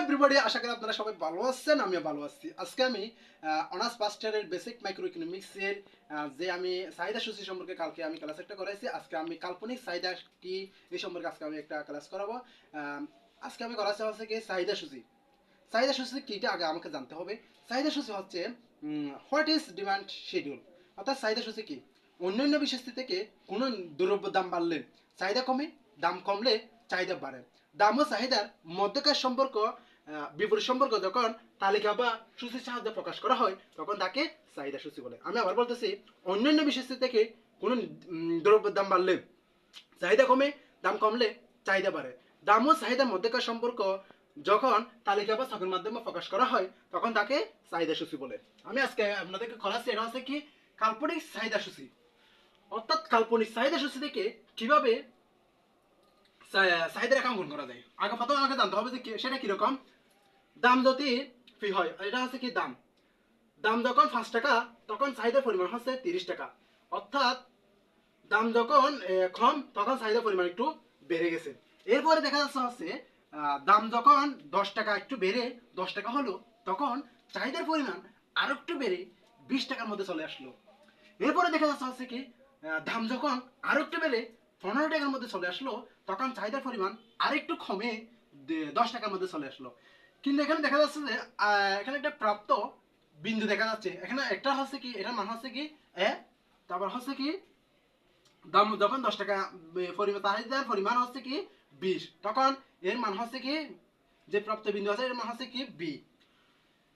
Everybody, আশা করি আপনারা সবাই ভালো আছেন। আমিও ভালো আছি। আজকে আমি অনার্স ফার্স্ট ইয়ারের বেসিক মাইক্রো ইকোনমিক্সের যে আমি চাহিদা সূচি সম্পর্কে কালকে আমি ক্লাস একটা করাইছি। আজকে আমি কাল্পনিক চাহিদা কি এই সম্পর্কে আজকে আমি একটা ক্লাস করাবো। আজকে আমি করাচ্ছি হচ্ছে কি চাহিদা সূচি। চাহিদা সূচি কিটা আগে আমাকে জানতে হবে। চাহিদা সূচি হচ্ছে হোয়াট ইজ ডিমান্ড শিডিউল, অর্থাৎ চাহিদা সূচি কি অন্যান্য বিষয় থেকে কোনো দ্রব্য দাম বাড়লে চাহিদা কমে, দাম কমলে চাহিদা বাড়ে। দাম ও চাহিদার মধ্যকার সম্পর্ক বিপরীত সম্পর্ক যখন তালিকা বা সূচির সাহায্যে প্রকাশ করা হয় তখন তাকে চাহিদা সূচি বলে। আমি আবার বলতেছি, অন্যান্য বিষয় থেকে কোনো দ্রব্যের দাম বাড়লে চাহিদা কমে, দাম কমলে চাহিদা বাড়ে। দাম ও চাহিদার মধ্যকার সম্পর্ক যখন তালিকা বা ছকের মাধ্যমে প্রকাশ করা হয় তখন তাকে চাহিদা সূচি বলে। আমি আজকে আপনাদেরকে করাচ্ছি এটা হচ্ছে কি কাল্পনিক চাহিদা সূচি, অর্থাৎ কাল্পনিক চাহিদা সূচি থেকে কিভাবে চাহিদা রেখা অঙ্কন করা যায়। আগে প্রথমে আমাকে জানতে হবে যে সেটা কিরকম। দাম যদি ফি হয়, এটা হচ্ছে কি দাম। দাম যখন 5 টাকা তখন চাহিদার পরিমাণ হচ্ছে 30 টাকা, অর্থাৎ দাম যখন কম তখন চাহিদার পরিমাণ একটু বেড়ে গেছে। এরপরে দেখা যাচ্ছে হচ্ছে দাম যখন 10 টাকা একটু বেড়ে 10 টাকা হলো তখন চাহিদার পরিমাণ আরো একটু বেড়ে 20 টাকার মধ্যে চলে আসলো। এরপরে দেখা যাচ্ছে হচ্ছে কি দাম যখন আরো একটু বেড়ে 15 টাকার মধ্যে চলে আসলো তখন চাহিদার পরিমাণ আরেকটু কমে 10 টাকার মধ্যে চলে আসলো। কিন্তু এখানে দেখা যাচ্ছে যে এখানে একটা প্রাপ্ত বিন্দু দেখা যাচ্ছে। এখানে একটা হচ্ছে কি, এটার মান হচ্ছে কি এ, তারপর হচ্ছে কি দাম যখন 10 টাকা চাহিদার পরিমাণ হচ্ছে কি 20, তখন এর মান হচ্ছে কি যে প্রাপ্ত বিন্দু আছে এর মান হচ্ছে কি বি।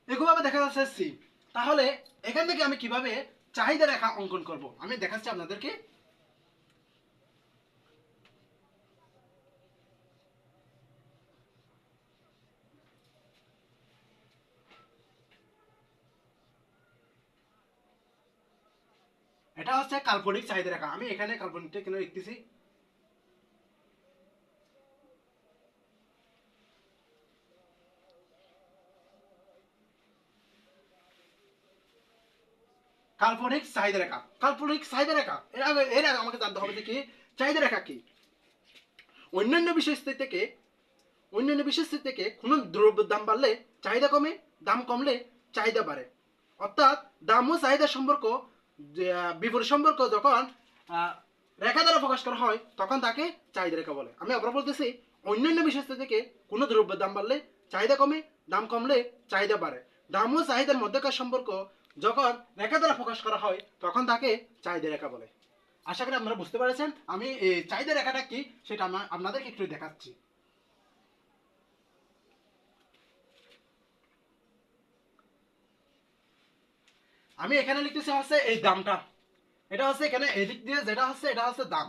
এভাবে দেখা যাচ্ছে সি। তাহলে এখান থেকে আমি কিভাবে চাহিদা রেখা অঙ্কন করব আমি দেখাচ্ছি আপনাদেরকে। এটা হচ্ছে কাল্পনিক চাহিদা রেখা। আমি এখানে কাল্পনিকটা কেন লিখতেছি, কাল্পনিক চাহিদা রেখা। কাল্পনিক চাহিদা রেখা এর আগে আমাকে জানতে হবে যে কি চাহিদা রেখা কি। অন্যান্য বিষয়স্থিতি থেকে কোনো দ্রব্যের দাম বাড়লে চাহিদা কমে, দাম কমলে চাহিদা বাড়ে। অর্থাৎ দাম ও চাহিদার সম্পর্ক বিপরীত সম্পর্ক যখন রেখা দ্বারা প্রকাশ করা হয় তখন তাকে চাহিদা রেখা বলে। আমি আবার বলতেছি, অন্যান্য বিষয়স্থিতি থেকে কোনো দ্রব্যের দাম বাড়লে চাহিদা কমে, দাম কমলে চাহিদা বাড়ে। দাম ও চাহিদার মধ্যকার সম্পর্ক যখন রেখা দ্বারা প্রকাশ করা হয় তখন তাকে চাহিদা রেখা বলে। আশা করি আপনারা বুঝতে পেরেছেন। আমি এই চাহিদা রেখাটা কি সেটা আপনাদেরকে একটু দেখাচ্ছি। আমি এখানে লিখতেছি হচ্ছে এই দামটা, এটা হচ্ছে এখানে এদিক দিয়ে যেটা হচ্ছে এটা হচ্ছে দাম,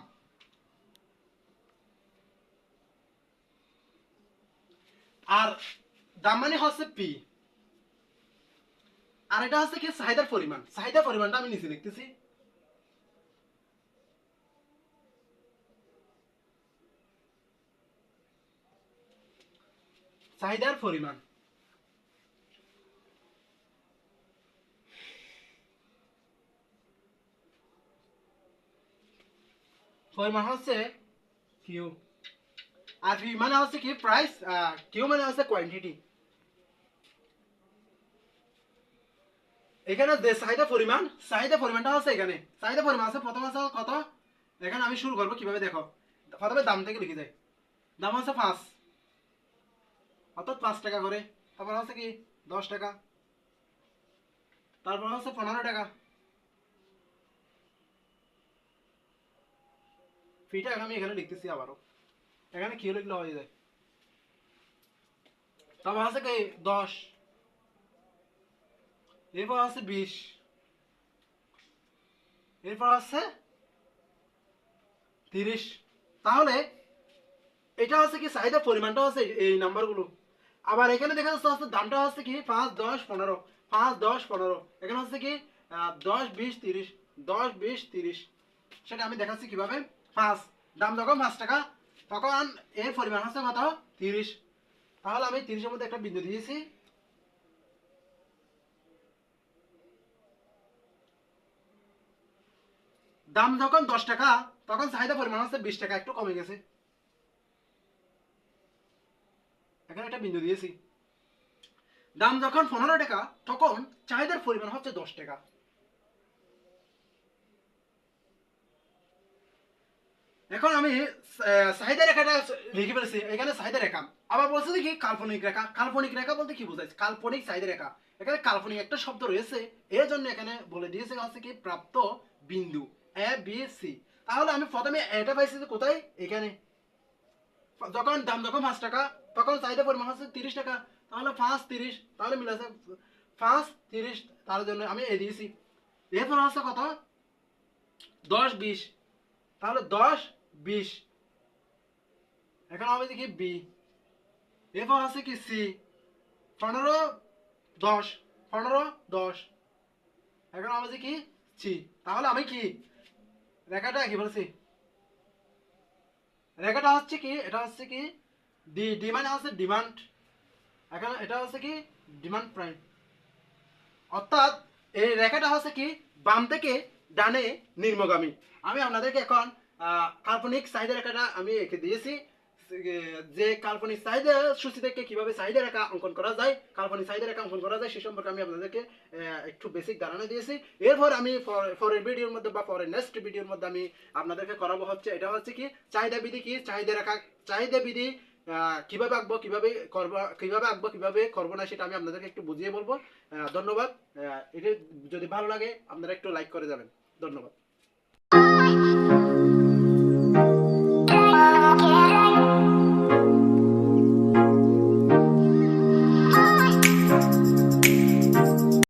আর দাম মানে হচ্ছে পি, আর এটা হচ্ছে কি চাহিদার পরিমাণ। চাহিদার পরিমাণটা আমি নিচে লিখতেছি। চাহিদার পরিমাণ পরিমাণ হচ্ছে কিউ, আর পি মানে হচ্ছে কি প্রাইস, কিউ মানে হচ্ছে কোয়ান্টিটি। এখানে যে চাহিদা পরিমাণটা হচ্ছে এখানে চাহিদা পরিমাণ আছে প্রথম আছে কত। এখানে আমি শুরু করবো কিভাবে দেখো, প্রথমে দাম থেকে লিখে যাই। দাম হচ্ছে 5, অর্থাৎ 5 টাকা করে। তারপর হচ্ছে কি 10 টাকা, তারপর হচ্ছে 15 টাকা। ফিটা আমি এখানে লিখতেছি আবারও, এখানে কি লিখলে হয়ে যায়। তারপর হচ্ছে কি 10, এরপর হচ্ছে 20, এরপর হচ্ছে 30। তাহলে এটা হচ্ছে কি চাহিদার পরিমাণটা হচ্ছে এই নাম্বারগুলো। আবার এখানে দেখা যাচ্ছে হচ্ছে দামটা হচ্ছে কি 5, 10, 15, 5, 10, 15। এখানে হচ্ছে কি 10, 20, 30, 10, 20, 30। সেটা আমি দেখাচ্ছি কিভাবে। 5 দাম যখন 5 টাকা তখন এর পরিমাণ হচ্ছে কত 30। তাহলে আমি 30-এর মধ্যে একটা বিন্দু দিয়েছি। দাম যখন 10 টাকা তখন চাহিদা পরিমাণ হচ্ছে 20 টাকা, একটু কমে গেছে। এখানে একটা বিন্দু দিয়েছি। দাম যখন 15 টাকা তখন চাহিদার পরিমাণ হচ্ছে 10 টাকা। এখন আমি চাহিদা রেখাটা লিখে ফেলেছি এখানে চাহিদা রেখা। আবার বলছে যে কি কাল্পনিক রেখা। কাল্পনিক রেখা বলতে কি বোঝায়? কাল্পনিক চাহিদা রেখা। এখানে কাল্পনিক একটা শব্দ রয়েছে, এর জন্য এখানে বলে দিয়েছে হচ্ছে কি প্রাপ্ত বিন্দু এ বি সি। তাহলে আমি প্রথমে এটা পাইছি যে কোথায়? এখানে। যখন দাম যখন 5 টাকা তখন চাহিদা পরিমাণ হচ্ছে 30 টাকা। তাহলে 5 30, তাহলে মিলে আছে 5 30, তার জন্য আমি এ দিয়েছি। এরপর হচ্ছে কত? 10 20, তাহলে 10 20, এখন হবে কি বি। এরপর আছে কি সি, 15 10, 15 10, এখন হবে কি সি। তাহলে আমি কি রেখাটা কি বলছি? রেখাটা হচ্ছে কি, এটা হচ্ছে কি ডি। ডি মানে হচ্ছে ডিমান্ড। এখন এটা হচ্ছে কি ডিমান্ড প্রাইম। অর্থাৎ এই রেখাটা হচ্ছে কি বাম থেকে ডানে নিম্নগামী। আমি আপনাদেরকে এখন কাল্পনিক চাহিদা রেখাটা আমি এঁকে দিয়েছি। যে কাল্পনিক চাহিদা সূচি থেকে কিভাবে চাহিদা রেখা অঙ্কন করা যায়, কাল্পনিক চাহিদা রেখা অঙ্কন করা যায় সে সম্পর্কে আমি আপনাদেরকে একটু বেসিক ধারণা দিয়েছি। এরপর আমি পরের ভিডিওর মধ্যে বা পরের নেক্সট ভিডিওর মধ্যে আমি আপনাদেরকে করাবো হচ্ছে এটা হচ্ছে কি চাহিদা বিধি কি, চাহিদা রেখা, চাহিদা বিধি কিভাবে আঁকবো, কিভাবে করবো, কিভাবে আঁকবো, কিভাবে করবো না সেটা আমি আপনাদেরকে একটু বুঝিয়ে বলবো। ধন্যবাদ। এটা যদি ভালো লাগে আপনারা একটু লাইক করে যাবেন। ধন্যবাদ।